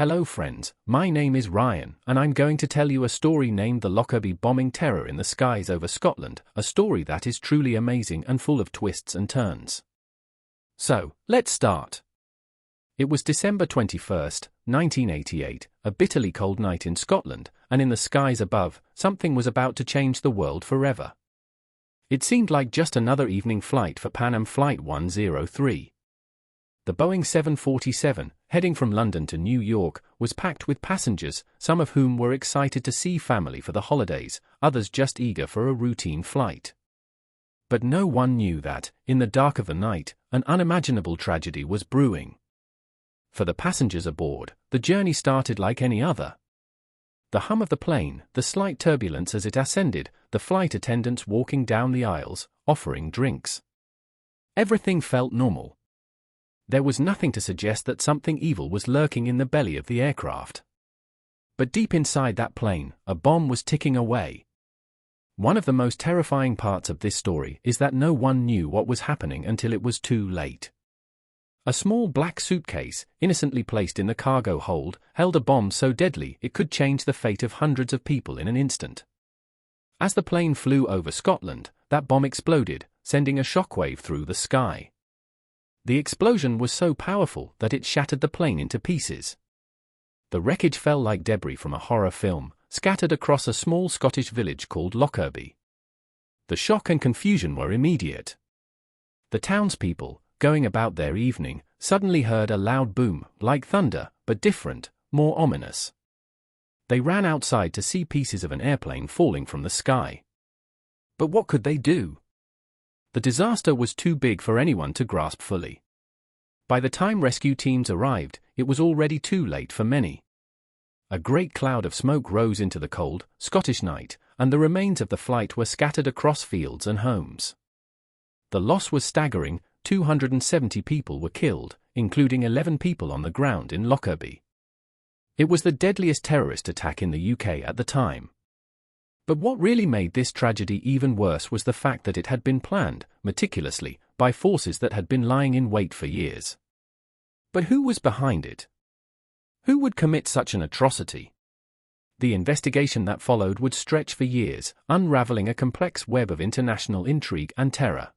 Hello friends, my name is Ryan, and I'm going to tell you a story named The Lockerbie Bombing Terror in the Skies over Scotland, a story that is truly amazing and full of twists and turns. So, let's start. It was December 21st, 1988, a bitterly cold night in Scotland, and in the skies above, something was about to change the world forever. It seemed like just another evening flight for Pan Am Flight 103. The Boeing 747, heading from London to New York, was packed with passengers, some of whom were excited to see family for the holidays, others just eager for a routine flight. But no one knew that, in the dark of the night, an unimaginable tragedy was brewing. For the passengers aboard, the journey started like any other. The hum of the plane, the slight turbulence as it ascended, the flight attendants walking down the aisles, offering drinks. Everything felt normal. There was nothing to suggest that something evil was lurking in the belly of the aircraft. But deep inside that plane, a bomb was ticking away. One of the most terrifying parts of this story is that no one knew what was happening until it was too late. A small black suitcase, innocently placed in the cargo hold, held a bomb so deadly it could change the fate of hundreds of people in an instant. As the plane flew over Scotland, that bomb exploded, sending a shockwave through the sky. The explosion was so powerful that it shattered the plane into pieces. The wreckage fell like debris from a horror film, scattered across a small Scottish village called Lockerbie. The shock and confusion were immediate. The townspeople, going about their evening, suddenly heard a loud boom, like thunder, but different, more ominous. They ran outside to see pieces of an airplane falling from the sky. But what could they do? The disaster was too big for anyone to grasp fully. By the time rescue teams arrived, it was already too late for many. A great cloud of smoke rose into the cold, Scottish night, and the remains of the flight were scattered across fields and homes. The loss was staggering. 270 people were killed, including 11 people on the ground in Lockerbie. It was the deadliest terrorist attack in the UK at the time. But what really made this tragedy even worse was the fact that it had been planned, meticulously, by forces that had been lying in wait for years. But who was behind it? Who would commit such an atrocity? The investigation that followed would stretch for years, unraveling a complex web of international intrigue and terror.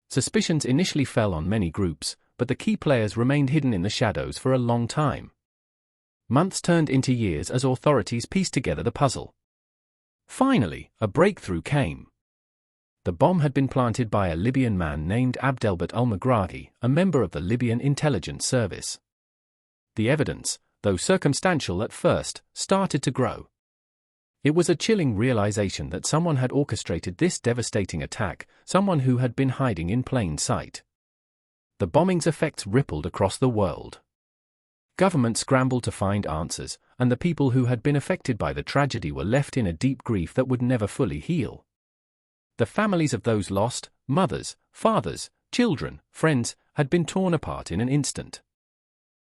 Suspicions initially fell on many groups, but the key players remained hidden in the shadows for a long time. Months turned into years as authorities pieced together the puzzle. Finally, a breakthrough came. The bomb had been planted by a Libyan man named Abdelbet al-Megrahi, a member of the Libyan intelligence service. The evidence, though circumstantial at first, started to grow. It was a chilling realization that someone had orchestrated this devastating attack, someone who had been hiding in plain sight. The bombing's effects rippled across the world. Governments scrambled to find answers, and the people who had been affected by the tragedy were left in a deep grief that would never fully heal. The families of those lost, mothers, fathers, children, friends, had been torn apart in an instant.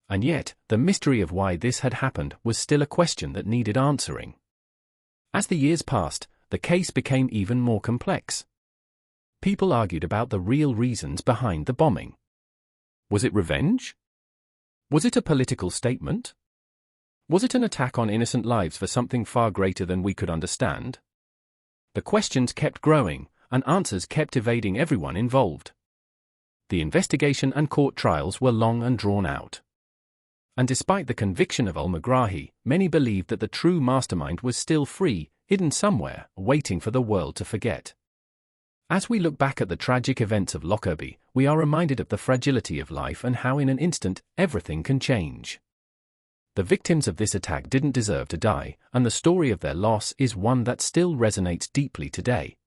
And yet, the mystery of why this had happened was still a question that needed answering. As the years passed, the case became even more complex. People argued about the real reasons behind the bombing. Was it revenge? Was it a political statement? Was it an attack on innocent lives for something far greater than we could understand? The questions kept growing, and answers kept evading everyone involved. The investigation and court trials were long and drawn out. And despite the conviction of al-Megrahi, many believed that the true mastermind was still free, hidden somewhere, waiting for the world to forget. As we look back at the tragic events of Lockerbie, we are reminded of the fragility of life and how in an instant, everything can change. The victims of this attack didn't deserve to die, and the story of their loss is one that still resonates deeply today.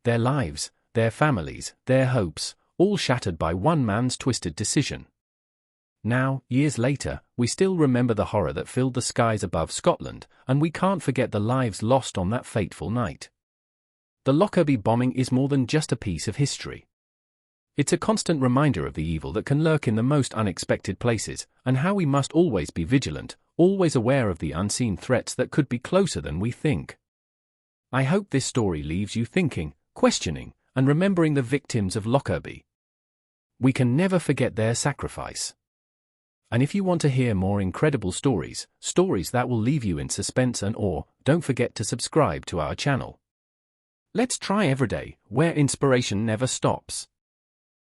Their lives, their families, their hopes, all shattered by one man's twisted decision. Now, years later, we still remember the horror that filled the skies above Scotland, and we can't forget the lives lost on that fateful night. The Lockerbie bombing is more than just a piece of history. It's a constant reminder of the evil that can lurk in the most unexpected places, and how we must always be vigilant, always aware of the unseen threats that could be closer than we think. I hope this story leaves you thinking, questioning, and remembering the victims of Lockerbie. We can never forget their sacrifice. And if you want to hear more incredible stories, stories that will leave you in suspense and awe, don't forget to subscribe to our channel. Let's try every day, where inspiration never stops.